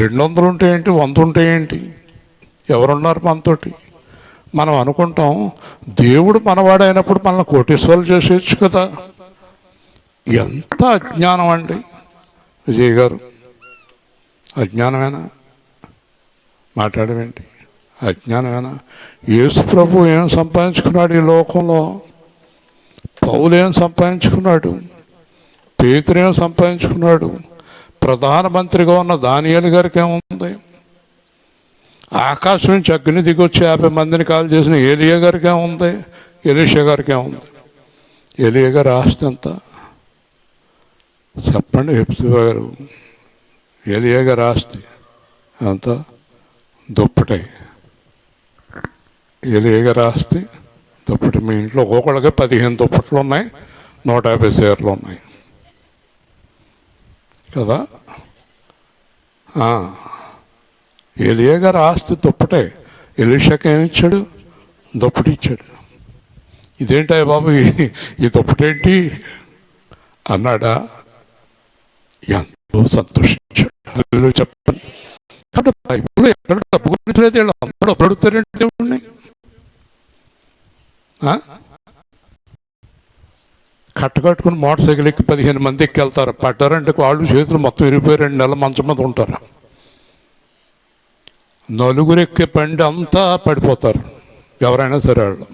200 ఉంటే ఏంటి, 100 ఉంటే ఏంటి? ఎవరున్నారు మనతోటి? మనం అనుకుంటాం దేవుడు మనవాడైనప్పుడు మనల్ని కోటీశ్వరులు చేసేయచ్చు కదా. ఎంత అజ్ఞానం అండి విజయ్ గారు. అజ్ఞానమేనా? మాట్లాడమేంటి? అజ్ఞానమేనా? యేసు ప్రభు ఏం సంపాదించుకున్నాడు ఈ లోకంలో? పౌలు ఏం సంపాదించుకున్నాడు? పేతురు ఏం సంపాదించుకున్నాడు? ప్రధానమంత్రిగా ఉన్న దానియేలు గారికి ఏముంది? ఆకాశం నుంచి అగ్ని దిగొచ్చి 50 మందిని కాల్ చేసిన ఏలియా గారికి ఏముంది? ఎలీషా గారికి ఏముంది? ఏలియా గారు ఆస్తి ఎంత చెప్పండి హెప్సిబా గారు? ఏలియా గారు ఆస్తి ఎంత? దుప్పటి. ఏలియా గారు ఆస్తి దుప్పటి. మీ ఇంట్లో ఒక్కొక్కడికి 15 దుప్పట్లు ఉన్నాయి, 150 చీరలు ఉన్నాయి కదా. ఏలియా గారు ఆస్తి దుప్పటే. ఎలీషాకి ఏమిచ్చాడు? దుప్పటి ఇచ్చాడు. ఇదేంటా బాబు ఈ దుప్పటేంటి అన్నాడా? ఎంతో సంతోషించాడు. చెప్పండి. కాబట్టి బైబిల్లో ఎక్కడ డబ్బు గురించి లేదు. వీళ్ళు అందరూ డబ్బు అడుగుతారేంటి దేవుడిని? కట్టుకుని మోటార్ సైకిల్ ఎక్కి 15 మంది ఎక్కి వెళ్తారు. పడ్డారంటే వాళ్ళు చేతులు మొత్తం విరిగిపోయి 2 నెలల మంచం మీద ఉంటారు. నలుగురు ఎక్కే బండి అంతా పడిపోతారు ఎవరైనా సరే వాళ్ళు.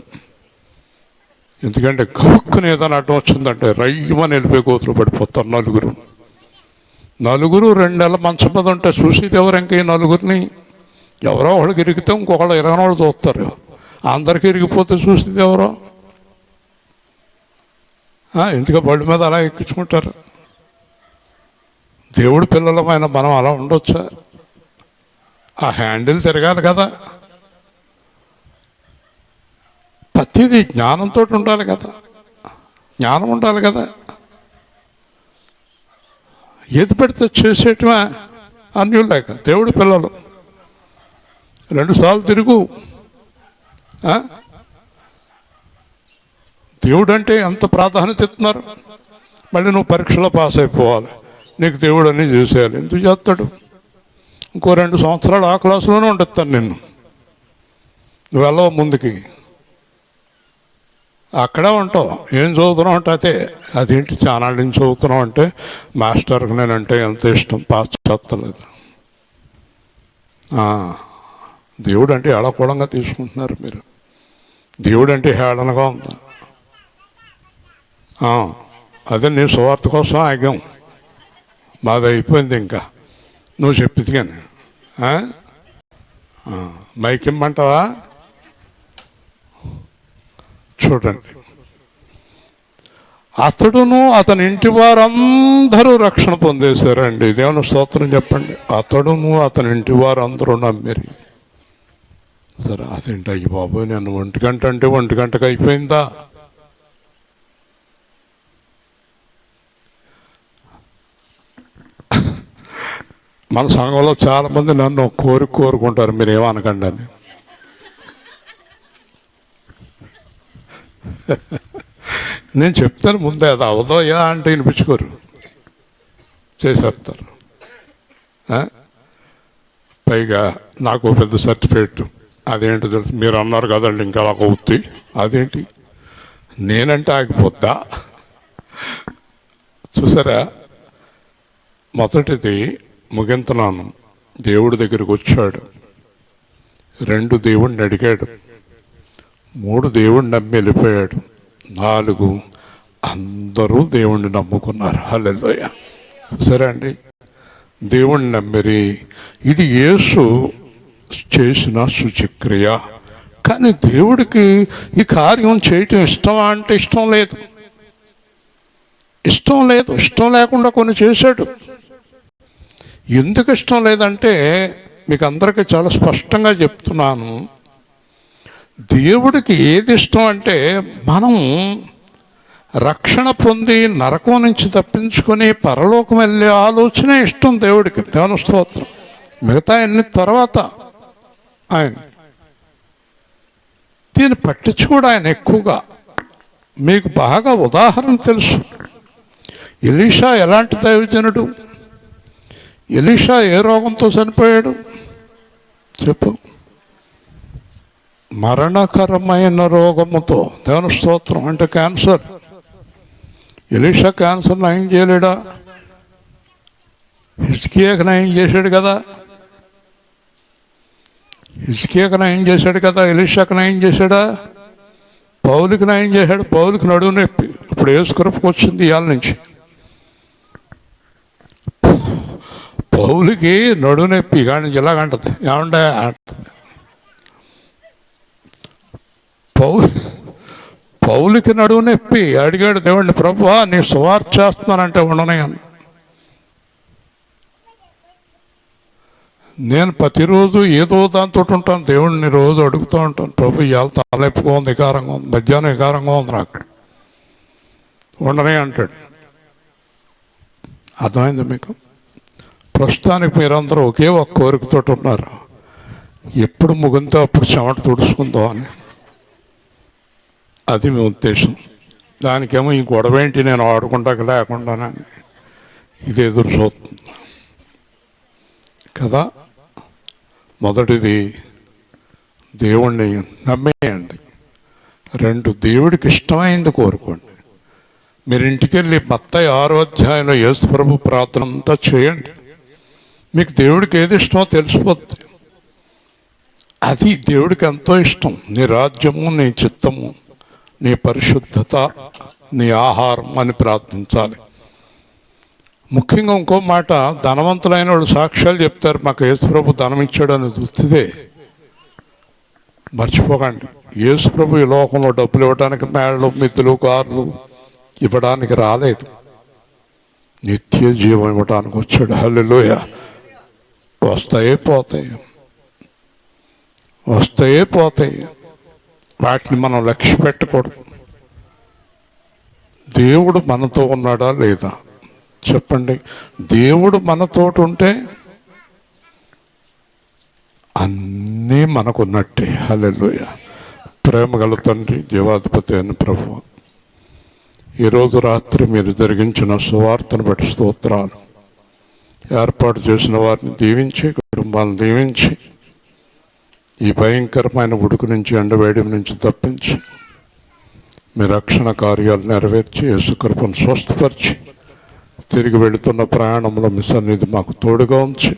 ఎందుకంటే గబుక్కుని ఏదైనా అడ్డం వచ్చిందంటే రయ్యమని వెళ్ళిపోయి కోతులు పడిపోతారు నలుగురు. 2 నెలల మంచం మీద ఉంటే చూసేది ఎవరు? ఇంక ఈ నలుగురిని ఎవరో ఒకళ్ళకి ఇరిగితే ఇంకొకళ్ళు 20 వాళ్ళు చూస్తారు. అందరికీ ఇరిగిపోతే చూసేది ఎవరో? ఎందుకు బళ్ళు మీద అలా ఎక్కించుకుంటారు? దేవుడి పిల్లలమైన మనం అలా ఉండొచ్చా? ఆ హ్యాండిల్ తిరగాలి కదా. ప్రతిదీ జ్ఞానంతో ఉండాలి కదా. జ్ఞానం ఉండాలి కదా. ఏది పెడితే చేసేటమా అన్యులు లేక దేవుడి పిల్లలు 2 సార్లు తిరుగు. దేవుడు అంటే ఎంత ప్రాధాన్యత ఇస్తున్నారు. మళ్ళీ నువ్వు పరీక్షలో పాస్ అయిపోవాలి, నీకు దేవుడు అన్నీ చేసేయాలి. ఎందుకు చేస్తాడు? ఇంకో 2 సంవత్సరాలు ఆ క్లాసులోనే ఉండొస్తాను నిన్ను. నువ్వు వెళ్ళవు ముందుకి, అక్కడే ఉంటావు. ఏం చదువుతున్నావు అంటే అదే. అదేంటి చాలా నుంచి చదువుతున్నావు అంటే మాస్టర్కి నేనంటే ఎంత ఇష్టం, పాస్ చేస్తలేదు. దేవుడు అంటే ఎడకూడంగా తీసుకుంటున్నారు మీరు. దేవుడు అంటే హేళనగా ఉందా? అదే నీ సువార్త కోసం ఆగాం, మాది అయిపోయింది. ఇంకా నువ్వు చెప్పింది కానీ మైక్ ఇమ్మంటావా? చూడండి, అతడును అతని ఇంటి వారందరూ రక్షణ పొందేశారండి. దేవుని స్తోత్రం చెప్పండి. అతడును అతని ఇంటి వారందరూ నమ్మిరి. సరే, అదేంటి అయ్యి బాబు నేను 1 గంట అంటే 1 గంటకు అయిపోయిందా? మన సంఘంలో చాలామంది నన్ను కోరుకుంటారు, మీరు ఏమనకండి అని. నేను చెప్తాను ముందే, అది అవదోయా అంటే వినిపించుకోరు, చేసేస్తారు. పైగా నాకు పెద్ద సర్టిఫికేట్, అదేంటి తెలుసు, మీరు అన్నారు కదండి ఇంకా అలా అవుతాయి, అదేంటి నేనంటే ఆగిపోద్దా? చూసారా, మొదటిది ముగింతనాను, దేవుడి దగ్గరికి వచ్చాడు. 2 దేవుడిని అడిగాడు. 3 దేవుడిని నమ్మి వెళ్ళిపోయాడు. 4 అందరూ దేవుణ్ణి నమ్ముకున్నారు. హల్లెలూయా. సరే అండి, దేవుణ్ణి నమ్మిరి. ఇది యేసు చేసిన శుచిక్రియ. కానీ దేవుడికి ఈ కార్యం చేయటం ఇష్టమా అంటే ఇష్టం లేదు. ఇష్టం లేకుండా కొన్ని చేశాడు. ఎందుకు ఇష్టం లేదంటే మీకు అందరికీ చాలా స్పష్టంగా చెప్తున్నాను. దేవుడికి ఏది ఇష్టం అంటే మనం రక్షణ పొంది నరకం నుంచి తప్పించుకొని పరలోకం వెళ్ళే ఆలోచనే ఇష్టం దేవుడికి. దేవుని స్తోత్రం. మిగతా అన్ని తర్వాత ఆయన దీన్ని పట్టించుకోడు ఆయన ఎక్కువగా. మీకు బాగా ఉదాహరణ తెలుసు. ఎలీషా ఎలాంటి దైవజనుడు? ఎలీషా ఏ రోగంతో చనిపోయాడు చెప్పు? మరణకరమైన రోగముతో. దేవుని స్తోత్రం. అంటే క్యాన్సర్. ఎలీషా క్యాన్సర్ నయం చేయలేడా? హిజ్కియాకి నయం చేశాడు కదా. హిజ్కియాకి నయం చేశాడు కదా. ఎలీషాకి నయం చేశాడా? పౌలుకి నయం చేశాడు. పౌలుకి నడువు నొప్పి. ఇప్పుడు యేసుకృపకు వచ్చింది ఇవాళ నుంచి. పౌలుకి నడువు నొప్పి కానీ ఇలాగంటది, ఏమంటే పౌలుకి నడువు నొప్పి. అడిగాడు దేవుడిని, ప్రభువా నీ సువార్త చేస్తున్నానంటే ఉండనయ్యాను. నేను ప్రతిరోజు ఏదో దాంతో ఉంటాను. దేవుడిని రోజు అడుగుతూ ఉంటాను, ప్రభు ఇవాళ తలెప్పుగా ఉంది, వికారంగా ఉంది, మధ్యాహ్నం వికారంగా ఉంది, నాకు ఉండనే అంటాడు. అర్థమైంది మీకు? ప్రస్తుతానికి మీరందరూ ఒకే ఒక కోరికతో ఉన్నారు, ఎప్పుడు ముగింతో అప్పుడు చెమట తుడుచుకుందాం అని. అది మీ ఉద్దేశం. దానికేమో ఈ గొడవ ఏంటి నేను ఆడుకుంటాక లేకుండానని ఇది ఎదురు చూస్తుంది కదా. మొదటిది దేవుణ్ణి నమ్మేయండి. 2 దేవుడికి ఇష్టమైంది కోరుకోండి. మీరు ఇంటికి వెళ్ళి మత్తయి 6వ అధ్యాయంలో యేసు ప్రభు ప్రార్థన అంతా చేయండి. మీకు దేవుడికి ఏది ఇష్టమో తెలిసిపోద్ది. అది దేవుడికి ఎంతో ఇష్టం. నీ రాజ్యము, నీ చిత్తము, నీ పరిశుద్ధత, నీ ఆహారం అని ప్రార్థించాలి. ముఖ్యంగా ఇంకో మాట, ధనవంతులైన వాళ్ళు సాక్ష్యాలు చెప్తారు, మాకు యేసుప్రభు ధనం ఇచ్చాడని చూస్తే మర్చిపోకండి. యేసుప్రభు ఈ లోకంలో డబ్బులు ఇవ్వడానికి మేడలు, మిత్తులు, కార్లు ఇవ్వడానికి రాలేదు, నిత్య జీవం ఇవ్వడానికి వచ్చాడు. హల్లెలూయా. వస్తాయే పోతాయి. వాటిని మనం లక్ష్య పెట్టకూడదు. దేవుడు మనతో ఉన్నాడా లేదా చెప్పండి. దేవుడు మనతోటి ఉంటే అన్నీ మనకున్నట్టే. హల్లెలూయా. ప్రేమ గల తండ్రి, జీవాధిపతి అయిన ప్రభువు, ఈరోజు రాత్రి మీరు జరిగించిన సువార్తను బట్టి స్తోత్రాలు. ఏర్పాటు చేసిన వారిని దీవించి, కుటుంబాలను దీవించి, ఈ భయంకరమైన ఉడుకు నుంచి, ఎండవేడి నుంచి తప్పించి, మీ రక్షణ కార్యాలు నెరవేర్చి, యేసుకృపను స్వస్థపరిచి, తిరిగి వెళుతున్న ప్రయాణంలో మీ సన్నిధి మాకు తోడుగా ఉంచి,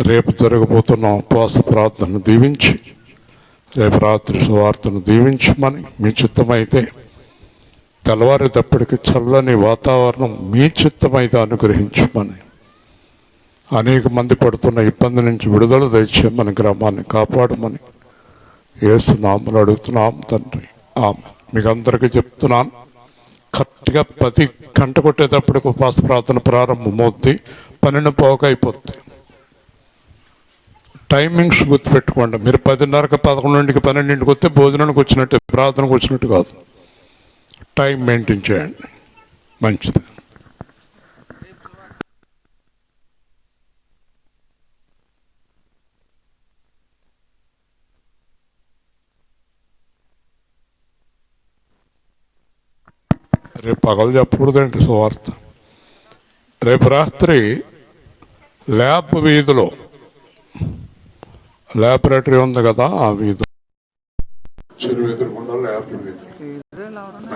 రేపు జరగబోతున్న ఉపవాస ప్రార్థనను దీవించి, రేపు రాత్రి సువార్తను దీవించమని, మీ చిత్తమైతే తెల్లవారేటప్పటికి చల్లని వాతావరణం మీ చిత్తమైతే అనుగ్రహించమని, అనేక మంది పడుతున్న ఇబ్బంది నుంచి విడుదల దయచేయమని, గ్రామాన్ని కాపాడమని యేసు నామములో అడుగుతున్నాం తండ్రి. ఆమె మీకు అందరికీ చెప్తున్నాను, కరెక్ట్గా 10 గంట కొట్టేటప్పటికి ఉపవాస ప్రార్థన ప్రారంభమవుద్ది. 12:15 అయిపోద్ది. టైమింగ్స్ గుర్తుపెట్టుకోండి. మీరు 10:30కి, 11కి, 12కి వస్తే భోజనానికి వచ్చినట్టే, ప్రార్థనకు వచ్చినట్టు కాదు. టైం మెయింటైన్ చేయండి. మంచిది. రేపు పగలు చెప్పకూడదండి సువార్త. రేపు రాత్రి ల్యాబ్ వీధిలో ల్యాబొరేటరీ ఉంది కదా, ఆ వీధి చెరువు ఎదురుకుండా ల్యాబ్ వీధి